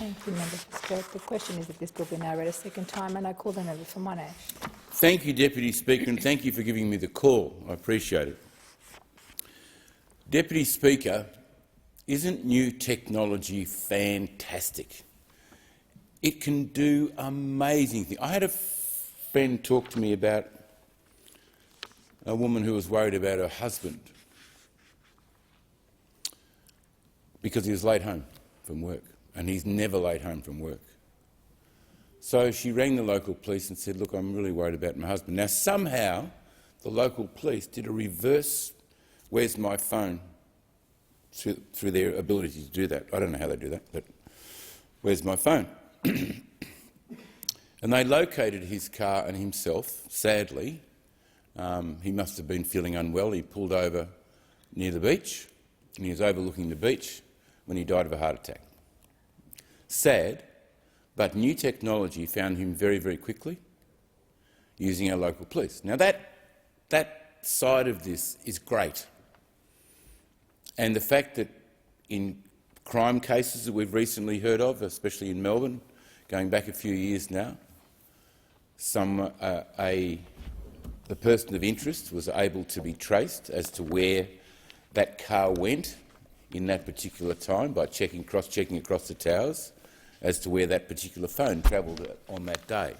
Thank you, Member for Sturt. The question is that this bill be now read a second time, and I call the member for Monash. Thank you, Deputy Speaker, and thank you for giving me the call. I appreciate it. Deputy Speaker, isn't new technology fantastic? It can do amazing things. I had a friend talk to me about a woman who was worried about her husband because he was late home from work, and he's never late home from work. So she rang the local police and said, look, I'm really worried about my husband. Now, somehow the local police did a reverse "where's my phone" through their ability to do that. I don't know how they do that, but where's my phone? And they located his car and himself, sadly. He must have been feeling unwell. He pulled over near the beach, and he was overlooking the beach when he died of a heart attack. Sad, but new technology found him very, very quickly using our local police. Now that side of this is great. And the fact that in crime cases that we've recently heard of, especially in Melbourne, going back a few years now, the person of interest was able to be traced as to where that car went in that particular time by cross-checking across the towers as to where that particular phone travelled on that day.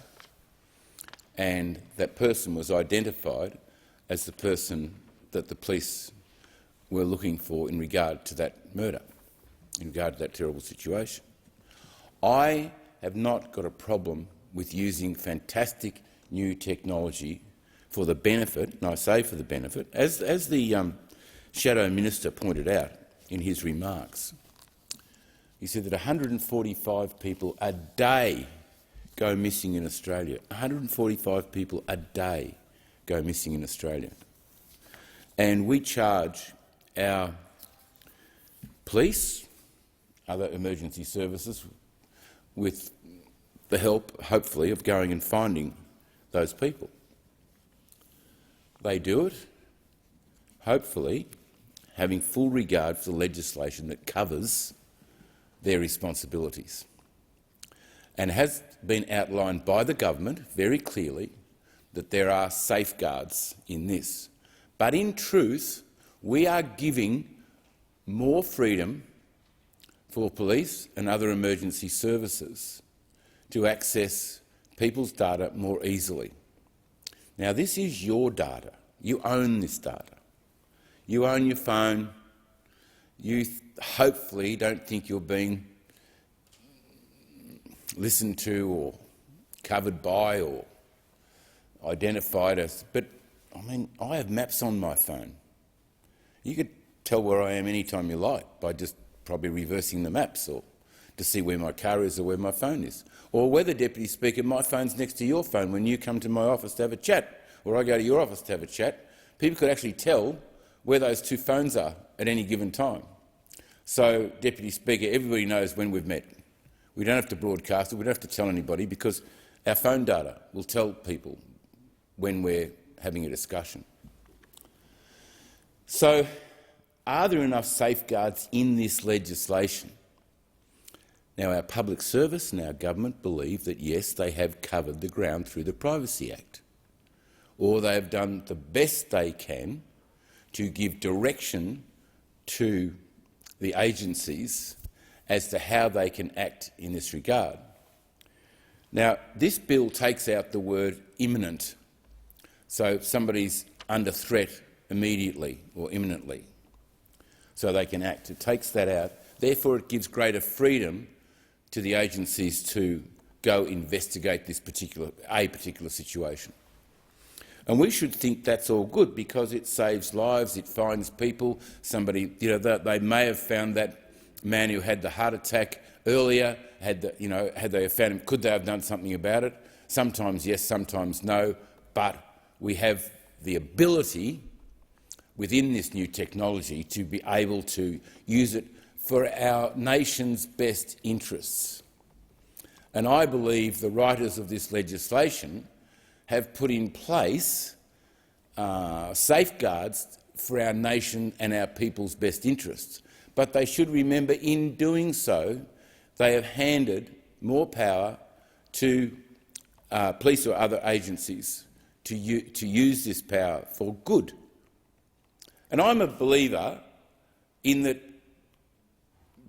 And that person was identified as the person that the police were looking for in regard to that murder, in regard to that terrible situation. I have not got a problem with using fantastic new technology for the benefit, and I say for the benefit, as the Shadow Minister pointed out in his remarks. He said that 145 people a day go missing in Australia. 145 people a day go missing in Australia. And we charge our police, other emergency services, with the help, hopefully, of going and finding those people. They do it, hopefully, having full regard for the legislation that covers their responsibilities, and has been outlined by the government very clearly that there are safeguards in this. But in truth, we are giving more freedom for police and other emergency services to access people's data more easily. Now, this is your data. You own this data. You own your phone. You hopefully don't think you're being listened to or covered by or identified as. But, I mean, I have maps on my phone. You could tell where I am any time you like by just probably reversing the maps or to see where my car is or where my phone is. Or whether, Deputy Speaker, my phone's next to your phone when you come to my office to have a chat, or I go to your office to have a chat. People could actually tell where those two phones are at any given time. So, Deputy Speaker, everybody knows when we've met. We don't have to broadcast it, we don't have to tell anybody, because our phone data will tell people when we're having a discussion. So, are there enough safeguards in this legislation? Now, our public service and our government believe that, yes, they have covered the ground through the Privacy Act, or they have done the best they can to give direction to the agencies as to how they can act in this regard. Now, this bill takes out the word imminent, so somebody's under threat immediately or imminently, so they can act. It takes that out. Therefore, it gives greater freedom to the agencies to go investigate this particular situation. And we should think that's all good because it saves lives, it finds people. Somebody, they may have found that man who had the heart attack earlier. Had they found him, could they have done something about it? Sometimes yes, sometimes no. But we have the ability within this new technology to be able to use it for our nation's best interests. And I believe the writers of this legislation have put in place safeguards for our nation and our people's best interests. But they should remember in doing so they have handed more power to police or other agencies to use this power for good. And I'm a believer in that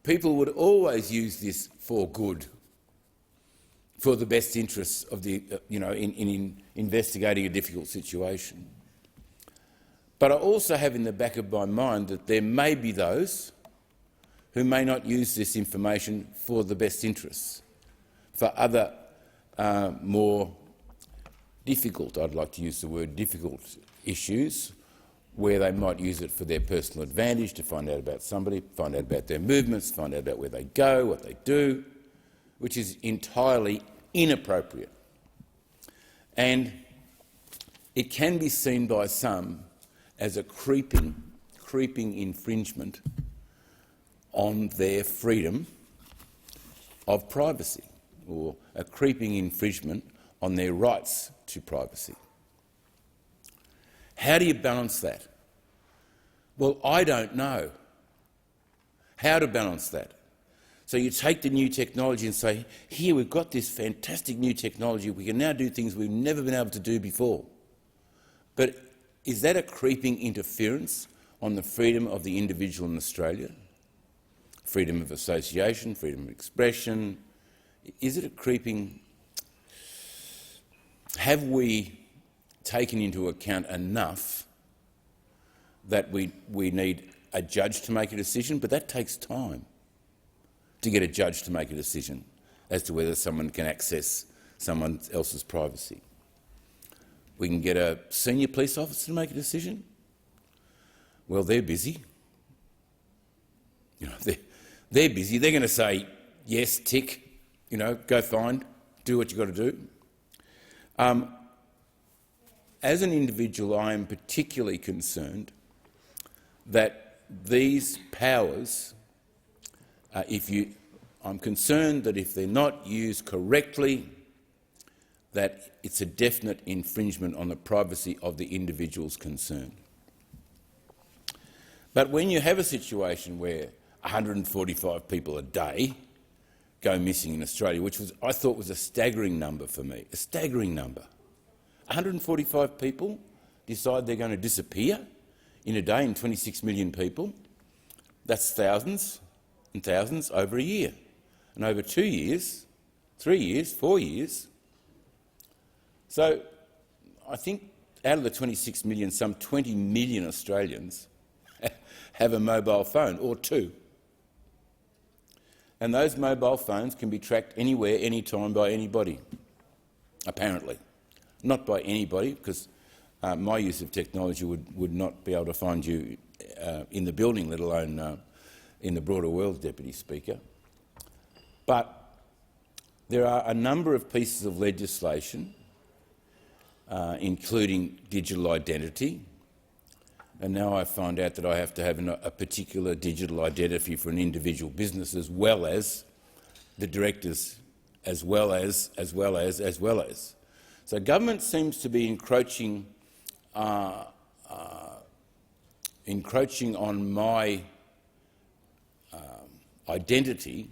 people would always use this for good, for the best interests of the, in investigating a difficult situation. But I also have in the back of my mind that there may be those who may not use this information for the best interests, for other more difficult, I'd like to use the word difficult, issues, where they might use it for their personal advantage, to find out about somebody, find out about their movements, find out about where they go, what they do, which is entirely inappropriate. And it can be seen by some as a creeping infringement on their freedom of privacy, or a creeping infringement on their rights to privacy. How do you balance that? Well, I don't know how to balance that. So you take the new technology and say, here, we've got this fantastic new technology, we can now do things we've never been able to do before. But is that a creeping interference on the freedom of the individual in Australia? Freedom of association, freedom of expression. Is it a creeping? Have we taken into account enough that we need a judge to make a decision? But that takes time to get a judge to make a decision as to whether someone can access someone else's privacy. We can get a senior police officer to make a decision. Well, they're busy. They're busy. They're going to say, yes, tick, go find, do what you've got to do. As an individual, I am particularly concerned that these powers, I'm concerned that if they're not used correctly, that it's a definite infringement on the privacy of the individuals concerned. But when you have a situation where 145 people a day go missing in Australia, which I thought was a staggering number for me, a staggering number. 145 people decide they're going to disappear in a day in 26 million people. That's thousands and thousands over a year. And over 2 years, 3 years, 4 years. So I think out of the 26 million, some 20 million Australians have a mobile phone, or two. And those mobile phones can be tracked anywhere, anytime by anybody, apparently. Not by anybody, because my use of technology would not be able to find you in the building, let alone in the broader world, Deputy Speaker. But there are a number of pieces of legislation, including digital identity, and now I find out that I have to have a particular digital identity for an individual business, as well as the directors, as well as. So government seems to be encroaching on my identity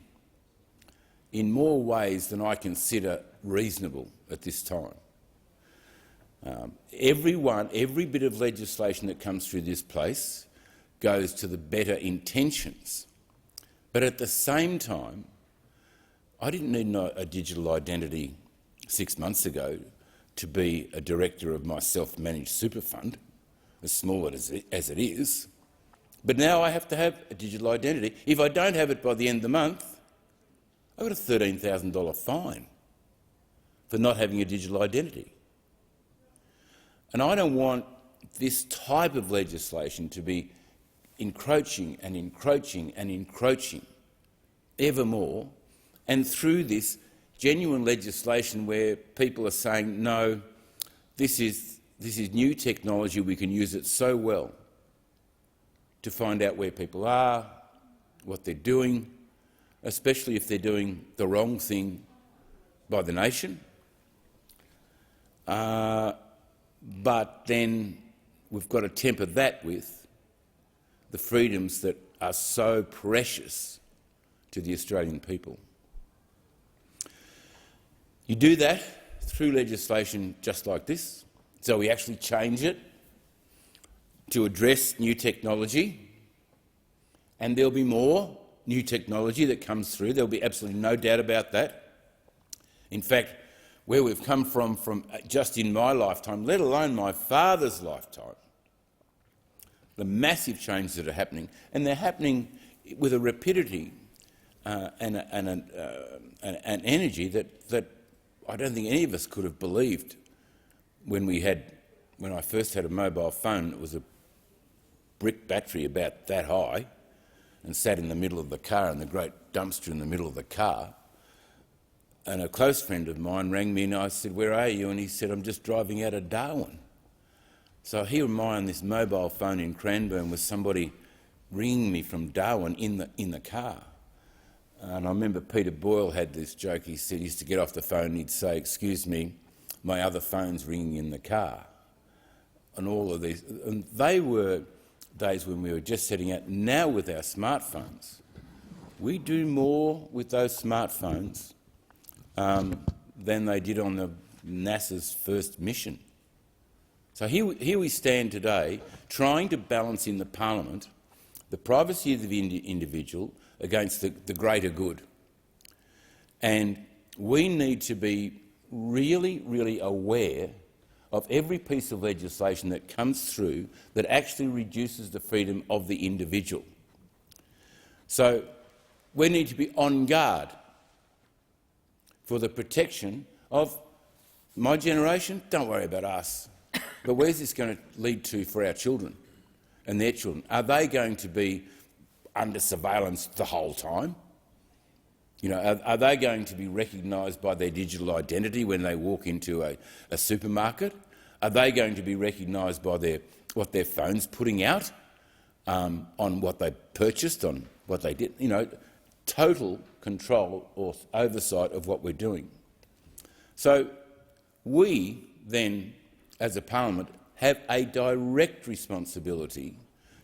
in more ways than I consider reasonable at this time. Every bit of legislation that comes through this place goes to the better intentions. But at the same time, I didn't need a digital identity 6 months ago to be a director of my self-managed super fund, as small as it is. But now I have to have a digital identity. If I don't have it by the end of the month, I've got a $13,000 fine for not having a digital identity. And I don't want this type of legislation to be encroaching and encroaching and encroaching ever more, and through this genuine legislation where people are saying, no, this is new technology, we can use it so well to find out where people are, what they're doing, especially if they're doing the wrong thing by the nation. But then we've got to temper that with the freedoms that are so precious to the Australian people. You do that through legislation just like this, so we actually change it to address new technology, and there'll be more new technology that comes through. There'll be absolutely no doubt about that. In fact, where we've come from just in my lifetime, let alone my father's lifetime, the massive changes that are happening, and they're happening with a rapidity and an energy that I don't think any of us could have believed when I first had a mobile phone. It was a brick battery about that high and sat in the middle of the car, and the great dumpster in the middle of the car. And a close friend of mine rang me and I said, "Where are you?" And he said, "I'm just driving out of Darwin." So here am I on this mobile phone in Cranbourne with somebody ringing me from Darwin in the car. And I remember Peter Boyle had this joke. He said he used to get off the phone and he'd say, "Excuse me, my other phone's ringing in the car." And all of these, and they were days when we were just setting out. Now with our smartphones, we do more with those smartphones than they did on the NASA's first mission. So here we stand today trying to balance in the parliament the privacy of the individual against the greater good. And we need to be really, really aware of every piece of legislation that comes through that actually reduces the freedom of the individual. So we need to be on guard for the protection of my generation. Don't worry about us. But where's this going to lead to for our children and their children? Are they going to be under surveillance the whole time? You know, are they going to be recognised by their digital identity when they walk into a supermarket? Are they going to be recognised by what their phone's putting out on what they purchased, on what they did? You know, total control or oversight of what we're doing. So we then, as a parliament, have a direct responsibility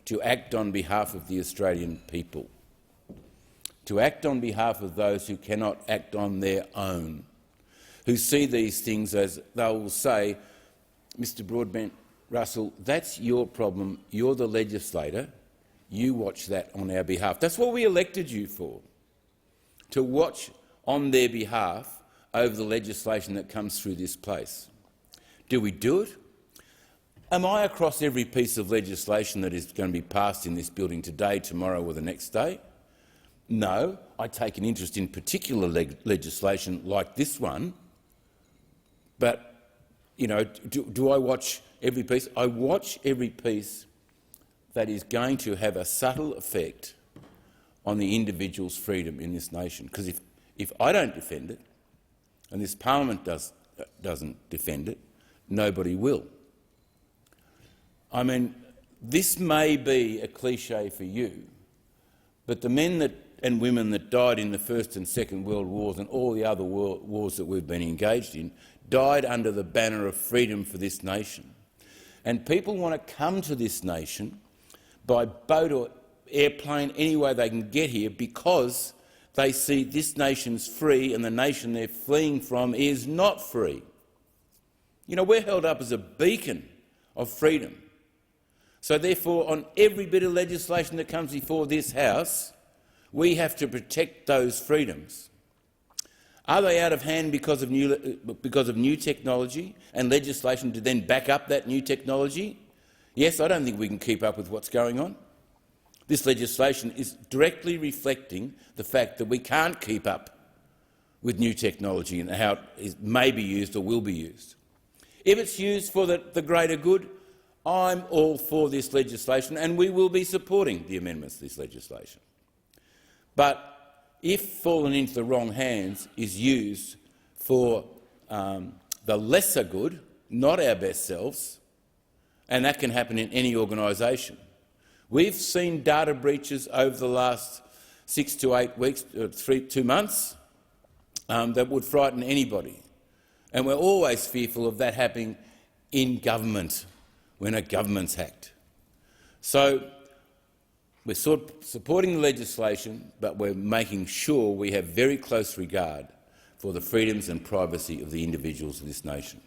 to act on behalf of the Australian people, to act on behalf of those who cannot act on their own, who see these things as they will say, "Mr Broadbent, Russell, that's your problem. You're the legislator. You watch that on our behalf." That's what we elected you for, to watch on their behalf over the legislation that comes through this place. Do we do it? Am I across every piece of legislation that is going to be passed in this building today, tomorrow or the next day? No. I take an interest in particular legislation like this one, but you know, do I watch every piece? I watch every piece that is going to have a subtle effect on the individual's freedom in this nation. Because if I don't defend it, and this parliament doesn't defend it, nobody will. I mean, this may be a cliche for you, but the men and women that died in the First and Second World Wars and all the other wars that we've been engaged in died under the banner of freedom for this nation. And people want to come to this nation by boat or airplane any way they can get here because they see this nation's free and the nation they're fleeing from is not free. You know, we're held up as a beacon of freedom. So therefore, on every bit of legislation that comes before this House, we have to protect those freedoms. Are they out of hand because of new technology and legislation to then back up that new technology? Yes, I don't think we can keep up with what's going on. This legislation is directly reflecting the fact that we can't keep up with new technology and how it may be used or will be used. If it's used for the greater good, I'm all for this legislation and we will be supporting the amendments to this legislation. But if fallen into the wrong hands, is used for the lesser good, not our best selves, and that can happen in any organisation. We've seen data breaches over the last 6 to 8 weeks, 2 months, that would frighten anybody. And we're always fearful of that happening in government, when a government's hacked. So we're supporting the legislation, but we're making sure we have very close regard for the freedoms and privacy of the individuals of this nation.